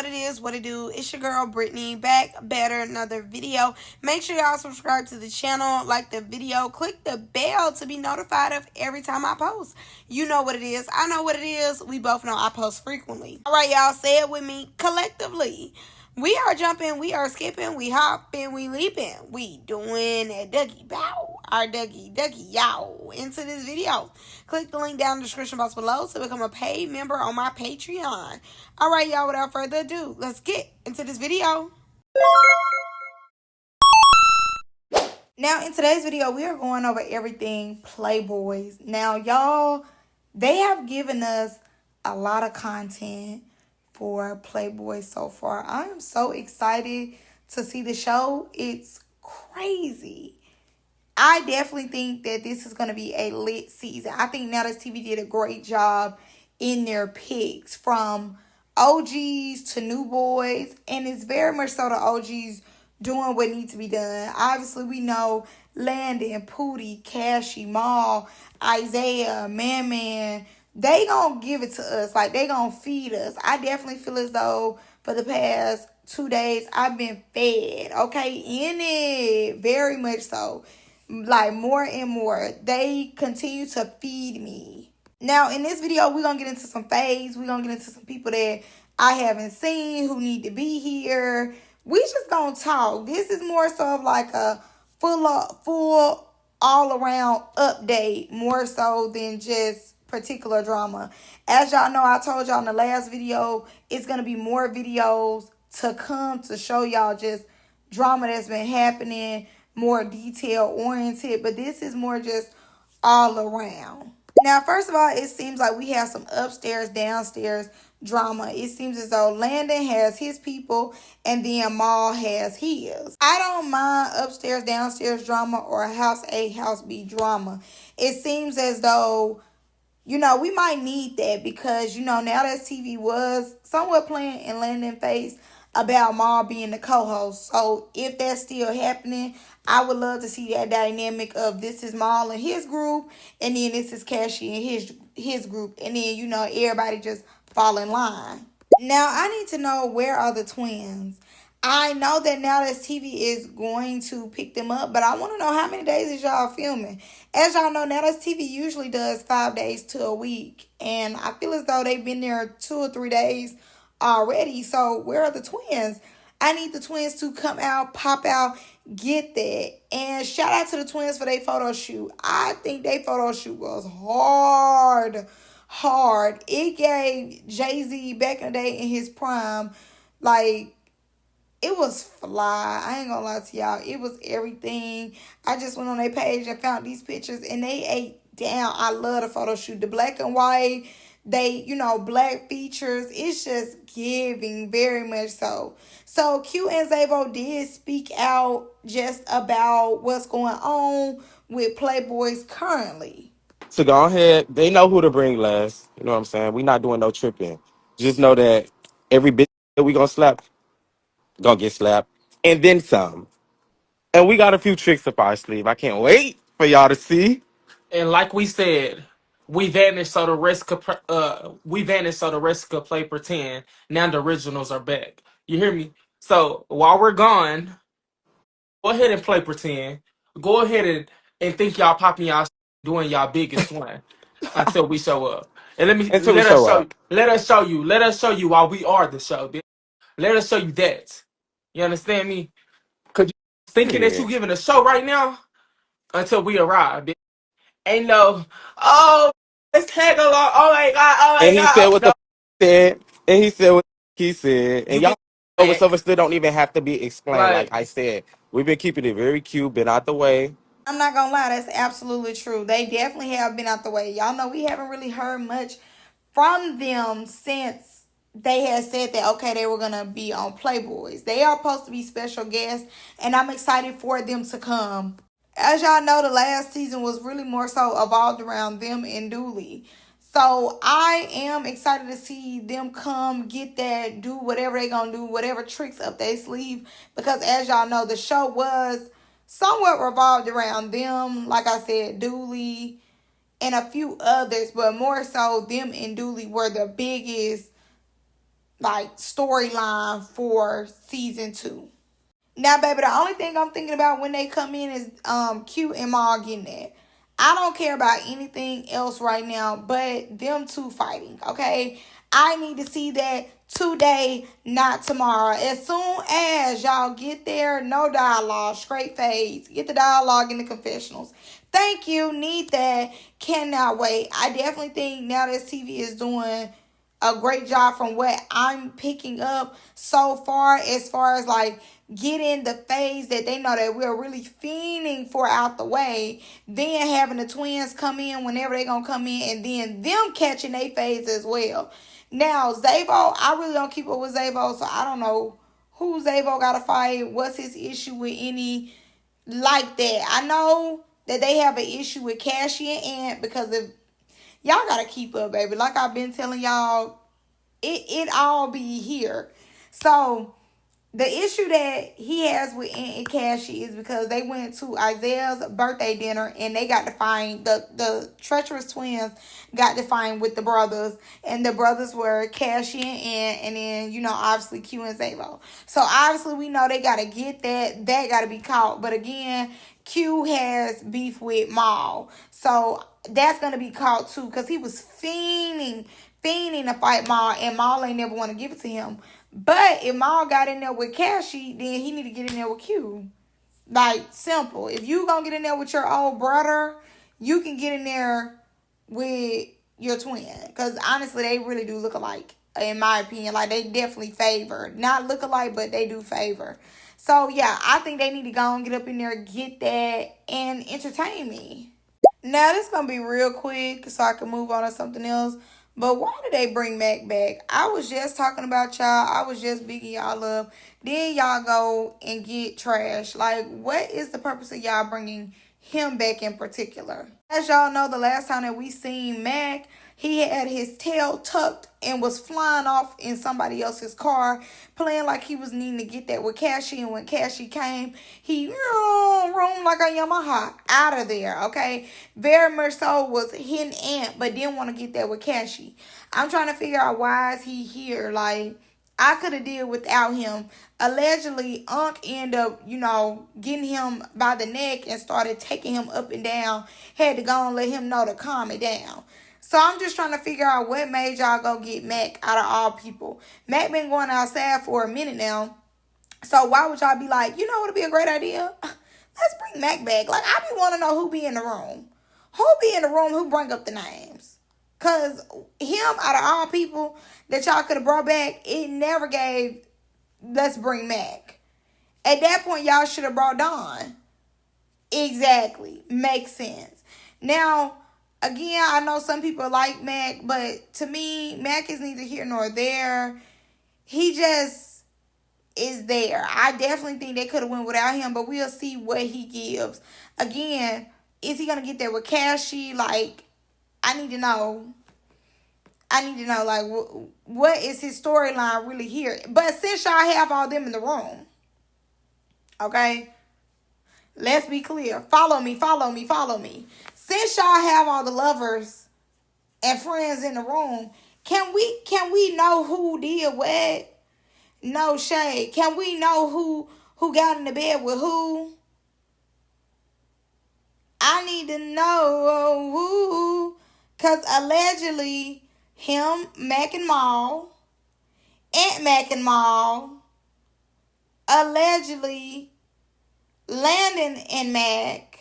what it is, what it do. It's your girl Brittany, back better another video. Make sure y'all subscribe to the channel, like the video, click the bell to be notified of every time I post. You know what it is, I know what it is. We both know I post frequently. All right, y'all, say it with me collectively. We are jumping, we are skipping, we hopping, we leaping. We doing a Dougie bow, our Dougie yow into this video. Click the link down in the description box below to become a paid member on my Patreon. All right, y'all, without further ado, let's get into this video. Now, in today's video, we are going over everything Playboys. Now, y'all, they have given us a lot of content for Playboy so far. I am so excited to see the show. It's crazy. I definitely think that this is going to be a lit season. I think Now That's TV did a great job in their picks, from OGs to new boys, and it's very much so the OGs doing what needs to be done. Obviously, we know Landon, Pootie, Cashy, Maul, Isaiah, Man, they gonna give it to us. Like, they gonna feed us. I definitely feel as though for the past 2 days I've been fed, okay, in it, very much so. Like, more and more, they continue to feed me. Now, in this video, we're gonna get into some faves. We're gonna get into some people that I haven't seen who need to be here. We just gonna talk. This is more so of like a full all around update, more so than just particular drama. As y'all know, I told y'all in the last video, it's gonna be more videos to come to show y'all just drama that's been happening, more detail oriented, but this is more just all around. Now, first of all, it seems like we have some upstairs, downstairs drama. It seems as though Landon has his people and then Maul has his. I don't mind upstairs, downstairs drama or house A, house B drama. It seems as though, you know, we might need that because, you know, Now That's TV was somewhat playing in Landon's face about Maul being the co-host. So if that's still happening, I would love to see that dynamic of this is Maul and his group, and then this is Cashy and his group, and then, you know, everybody just fall in line. Now, I need to know, where are the twins? I know that Now That's TV is going to pick them up, but I want to know how many days is y'all filming. As y'all know, Now That's TV usually does 5 days to a week, and I feel as though they've been there 2 or 3 days already. So where are the twins? I need the twins to come out, pop out, get that. And shout out to the twins for their photo shoot. I think their photo shoot was hard. It gave Jay-Z back in the day in his prime, like, it was fly. I ain't gonna lie to y'all. It was everything. I just went on their page and found these pictures, and they ate down. I love the photo shoot. The black and white, they, you know, black features. It's just giving, very much so. So Q and Zavo did speak out just about what's going on with Playboys currently. So go ahead. They know who to bring last. You know what I'm saying? We not doing no tripping. Just know that every bitch that we gonna slap, gonna get slapped. And then some. And we got a few tricks up our sleeve. I can't wait for y'all to see. And like we said, we vanished so the rest could play pretend. Now the originals are back. You hear me? So while we're gone, go ahead and play pretend. Go ahead and think y'all popping y'all doing y'all biggest one until we show up. And Until we show up. let us show you why we are the show, bitch. Let us show you that. You understand me? Cause you thinking that you Period. giving a show right now until we arrive, bitch. Ain't no, oh, let's tag along. Oh my And he said god. what No, the said. And he said what he said. you And get y'all over back. stuff still don't even have to be explained. Like Like, I said, we've been keeping it very cute, been out the way. I'm not gonna lie, that's absolutely true. They definitely have been out the way. Y'all know we haven't really heard much from them since they had said that, okay, they were gonna be on Playboys. They are supposed to be special guests, and I'm excited for them to come. As y'all know, the last season was really more so evolved around them and Douly. So I am excited to see them come, get that, do whatever they gonna do, whatever tricks up their sleeve. Because as y'all know, the show was somewhat revolved around them. Like I said, Douly and a few others, but more so them and Douly were the biggest like storyline for season 2. Now, baby, the only thing I'm thinking about when they come in is Q and Maul getting that. I don't care about anything else right now but them two fighting, okay? I need to see that today, not tomorrow. As soon as y'all get there, no dialogue, straight fades. Get the dialogue in the confessionals. Thank you. Need that. Cannot wait. I definitely think now that TV is doing a great job from what I'm picking up so far as like getting the phase that they know that we're really fiending for out the way, then having the twins come in whenever they're gonna come in, and then them catching their phase as well. Now Zabo, I really don't keep up with Zabo, so I don't know who Zabo gotta fight, what's his issue with any like that. I know that they have an issue with Cassie and Ant because of y'all gotta keep up, baby. Like I've been telling y'all, it all be here. So the issue that he has with Ant and Cassie is because they went to Isaiah's birthday dinner and they got to find the treacherous twins got to find with the brothers, and the brothers were Cassie and Ant, and then obviously Q and Zabo. So obviously we know they gotta get that gotta be caught. But again, Q has beef with Maul, so that's gonna be caught too because he was fiending to fight Maul, and Maul ain't never want to give it to him. But if Maul got in there with Cassie, then he need to get in there with Q. Like, simple. If you gonna get in there with your old brother, you can get in there with your twin. Because honestly, they really do look alike, in my opinion. Like, they definitely favor. Not look alike, but they do favor. So, yeah, I think they need to go and get up in there, get that, and entertain me. Now, this gonna be real quick so I can move on to something else. But why did they bring Mac back? I was just talking about y'all. I was just bigging y'all up. Then y'all go and get trash. Like, what is the purpose of y'all bringing him back in particular? As y'all know, the last time that we seen Mac, he had his tail tucked and was flying off in somebody else's car, playing like he was needing to get that with Cassie. And when Cassie came, he roamed like a Yamaha out of there, okay? Very much so was hitting Ant, but didn't want to get that with Cassie. I'm trying to figure out why is he here. Like, I could have dealt without him. Allegedly, Unc ended up, getting him by the neck and started taking him up and down. Had to go and let him know to calm it down. So I'm just trying to figure out what made y'all go get Mac out of all people. Mac been going outside for a minute now. So why would y'all be like, what would be a great idea? Let's bring Mac back. Like, I be want to know who be in the room. Who be in the room who bring up the names? Because him, out of all people that y'all could have brought back, it never gave, let's bring Mac. At that point, y'all should have brought Don. Exactly. Makes sense. Now, again, I know some people like Mac, but to me, Mac is neither here nor there. He just is there. I definitely think they could have went without him, but we'll see what he gives. Again, is he going to get there with Cassie? Like, I need to know. Like, what is his storyline really here? But since y'all have all them in the room, okay, let's be clear. Follow me. Since y'all have all the lovers and friends in the room, can we know who did what? No shade. Can we know who got in the bed with who? I need to know who. Because allegedly, him, Mac and Maul, Aunt Mac and Maul, allegedly, Landon and Mac,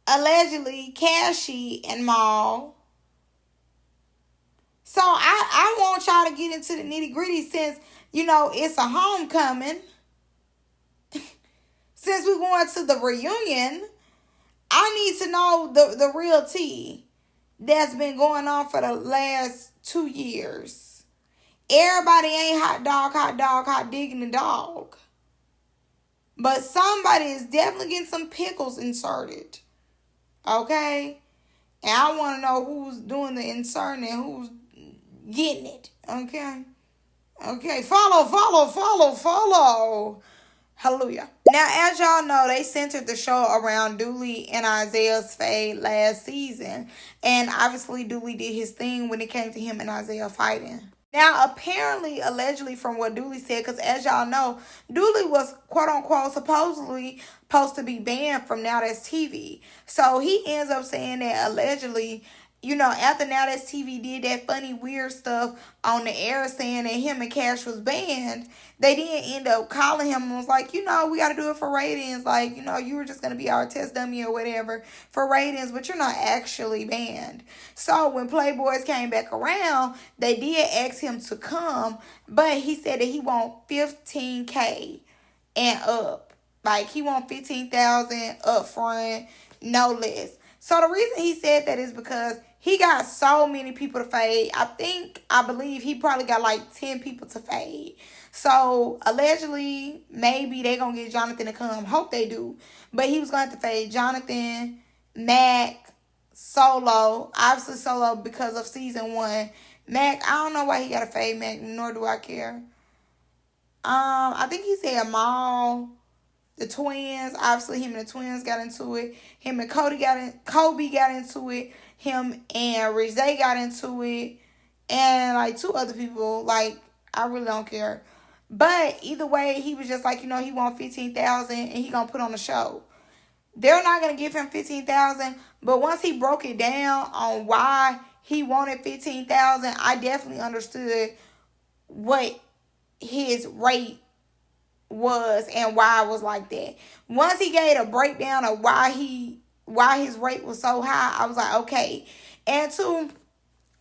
allegedly, Cassie and Maul. So I want y'all to get into the nitty gritty since, it's a homecoming. Since we're going to the reunion, I need to know the real tea that's been going on for the last 2 years. Everybody ain't hot digging the dog. But somebody is definitely getting some pickles inserted. Okay? And I want to know who's doing the inserting and who's getting it. Okay? Okay. Follow. Hallelujah. Now, as y'all know, they centered the show around Douly and Isaiah's fade last season. And obviously, Douly did his thing when it came to him and Isaiah fighting. Now, apparently, allegedly, from what Douly said, because as y'all know, Douly was quote unquote supposedly supposed to be banned from Now That's TV. So he ends up saying that allegedly, after Now That's TV did that funny, weird stuff on the air saying that him and Cash was banned, they didn't end up calling him and was like, we got to do it for ratings. Like, you were just going to be our test dummy or whatever for ratings, but you're not actually banned. So when Playboys came back around, they did ask him to come, but he said that he want 15K and up. Like, he want 15,000 up front, no less. So the reason he said that is because he got so many people to fade. I believe he probably got like 10 people to fade. So allegedly, maybe they gonna get Jonathan to come. Hope they do. But he was going to have to fade Jonathan, Mac, Solo. Obviously Solo because of season 1. Mac, I don't know why he got to fade Mac, nor do I care. I think he said Maul. The twins, obviously him and the twins got into it. Him and Kobe got into it. Him and Rich Day got into it. And like 2 other people. Like, I really don't care. But either way, he was just like, he want 15,000 and he gonna put on the show. They're not gonna give him 15,000, but once he broke it down on why he wanted 15,000, I definitely understood what his rate was and why it was like that. Once he gave a breakdown of why his rate was so high, I was like, okay. And 2,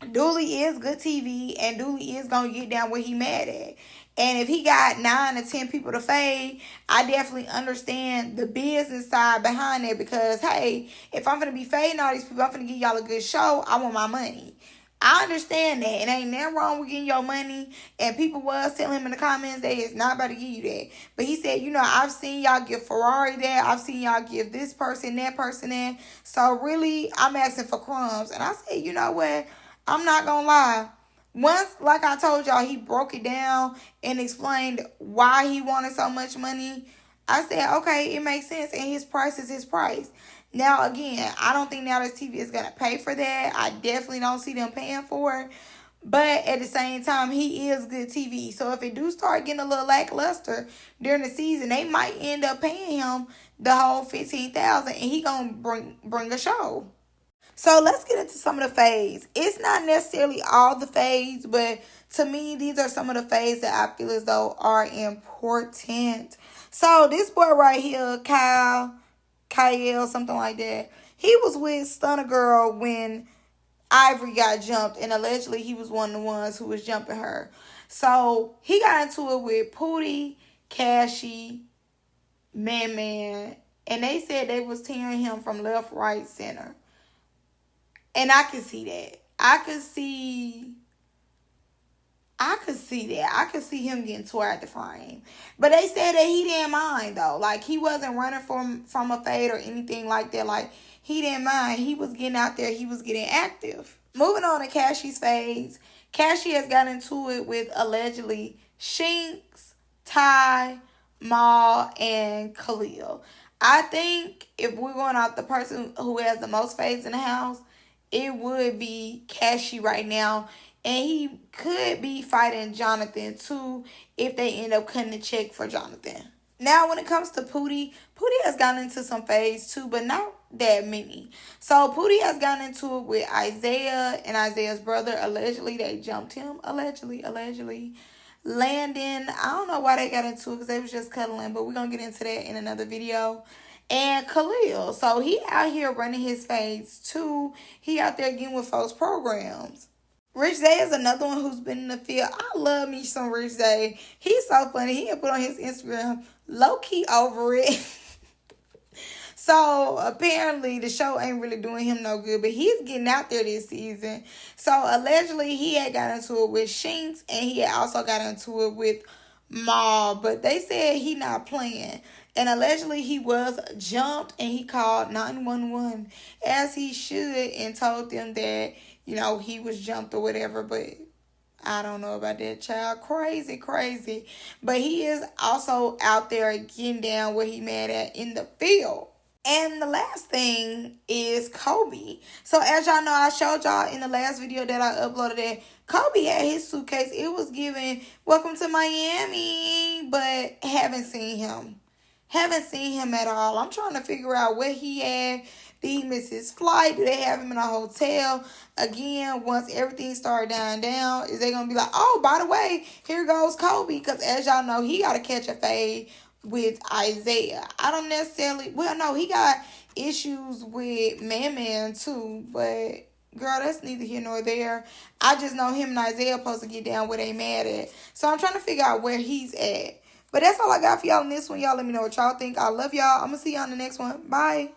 Douly is good TV, and Douly is gonna get down where he mad at. And if he got 9 or 10 people to fade, I definitely understand the business side behind it, because hey, if I'm gonna be fading all these people, I'm gonna give y'all a good show. I want my money. I understand that. It ain't nothing wrong with getting your money. And people was telling him in the comments that it's not about to give you that. But he said, I've seen y'all give Ferrari that. I've seen y'all give this person that. So really, I'm asking for crumbs. And I said, you know what? I'm not going to lie. Once, like I told y'all, he broke it down and explained why he wanted so much money, I said, okay, it makes sense. And his price is his price. Now, again, I don't think Now This TV is going to pay for that. I definitely don't see them paying for it. But at the same time, he is good TV. So if it do start getting a little lackluster during the season, they might end up paying him the whole 15,000 and he going to bring a show. So let's get into some of the fades. It's not necessarily all the fades, but to me, these are some of the fades that I feel as though are important. So this boy right here, Kyle, something like that. He was with Stunner Girl when Ivory got jumped, and allegedly he was one of the ones who was jumping her. So he got into it with Pootie, Cashy, Man, and they said they was tearing him from left, right, center. And I could see that. I could see that. I could see him getting tore at the frame. But they said that he didn't mind, though. Like, he wasn't running from a fade or anything like that. Like, he didn't mind. He was getting out there. He was getting active. Moving on to Cashy's fades. Cashy has gotten into it with, allegedly, Shinx, Ty, Maul, and Khalil. I think if we're going off the person who has the most fades in the house, it would be Cashy right now. And he could be fighting Jonathan too if they end up cutting the check for Jonathan. Now, when it comes to Pootie has gotten into some fades too, but not that many. So Pootie has gotten into it with Isaiah and Isaiah's brother. Allegedly, they jumped him. Allegedly. Landon, I don't know why they got into it because they was just cuddling, but we're going to get into that in another video. And Khalil, so he out here running his fades too. He out there getting with folks' programs. Rich Day is another one who's been in the field. I love me some Rich Day. He's so funny. He had put on his Instagram, low-key over it. So apparently the show ain't really doing him no good, but he's getting out there this season. So allegedly he had got into it with Shinx, and he had also got into it with Maul, but they said he not playing. And allegedly he was jumped, and he called 911 as he should and told them that, he was jumped or whatever. But I don't know about that child. Crazy. But he is also out there getting down where he mad at in the field. And the last thing is Kobe. So as y'all know, I showed y'all in the last video that I uploaded that Kobe had his suitcase. It was given welcome to Miami, but haven't seen him. Haven't seen him at all. I'm trying to figure out where he at. Did he miss his flight? Do they have him in a hotel? Again, once everything started dying down, is they going to be like, oh, by the way, here goes Kobe? Because as y'all know, he got to catch a fade with Isaiah. I don't necessarily, well, no, he got issues with Man too, but girl, that's neither here nor there. I just know him and Isaiah supposed to get down where they mad at. So I'm trying to figure out where he's at. But that's all I got for y'all in this one. Y'all let me know what y'all think. I love y'all. I'm going to see y'all in the next one. Bye.